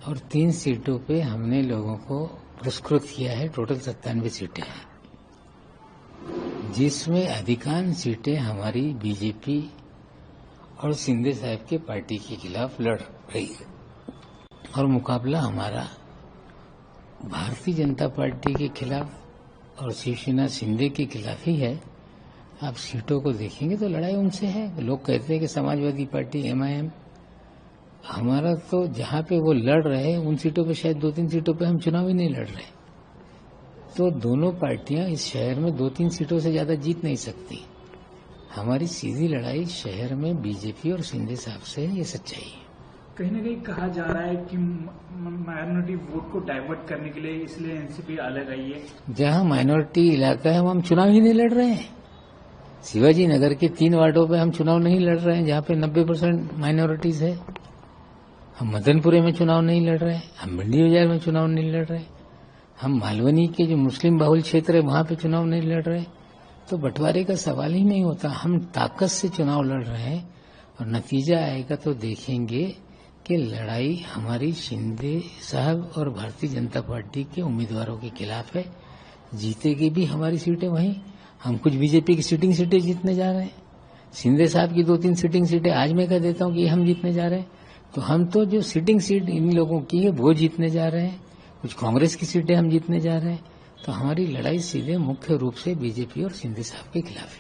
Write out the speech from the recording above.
और 3 सीटों पे हमने लोगों को पुरस्कृत किया है। टोटल 97 सीटें हैं, जिसमें अधिकांश सीटें हमारी बीजेपी और शिंदे साहब के पार्टी के खिलाफ लड़ रही है और मुकाबला हमारा भारतीय जनता पार्टी के खिलाफ और शिवसेना शिंदे के खिलाफ ही है। आप सीटों को देखेंगे तो लड़ाई उनसे है। लोग कहते हैं कि समाजवादी पार्टी MIM, हमारा तो जहां पे वो लड़ रहे हैं उन सीटों पे शायद 2-3 सीटों पे हम चुनाव ही नहीं लड़ रहे। तो दोनों पार्टियां इस शहर में 2-3 सीटों से ज्यादा जीत नहीं सकती। हमारी सीधी लड़ाई शहर में बीजेपी और शिंदे साहब से है, ये सच्चाई है। कहीं न कहीं कहा जा रहा है कि माइनॉरिटी वोट को डाइवर्ट करने के लिए इसलिए एनसीपी अलग आई है। जहां माइनॉरिटी इलाका है वहां हम चुनाव ही नहीं लड़ रहे हैं। शिवाजी नगर के 3 वार्डों पे हम चुनाव नहीं लड़ रहे हैं जहां पे 90% माइनॉरिटीज है। हम मदनपुरे में चुनाव नहीं लड़ रहे हैं, हम भिंडी बाजार में चुनाव नहीं लड़ रहे, हम मालवनी के जो मुस्लिम बहुल क्षेत्र है वहां पे चुनाव नहीं लड़ रहे। तो बंटवारे का सवाल ही नहीं होता। हम ताकत से चुनाव लड़ रहे हैं और नतीजा आएगा तो देखेंगे कि लड़ाई हमारी शिंदे साहब और भारतीय जनता पार्टी के उम्मीदवारों के खिलाफ है। जीतेगी भी हमारी सीटें वहीं। हम कुछ बीजेपी की सिटिंग सीटें जीतने जा रहे हैं, शिंदे साहब की 2-3 सिटिंग सीटें आज मैं कह देता हूं कि हम जीतने जा रहे हैं। तो हम तो जो सिटिंग सीट इन लोगों की है वो जीतने जा रहे हैं, कुछ कांग्रेस की सीटें हम जीतने जा रहे हैं। तो हमारी लड़ाई सीधे मुख्य रूप से बीजेपी और शिंदे साहब के खिलाफ है।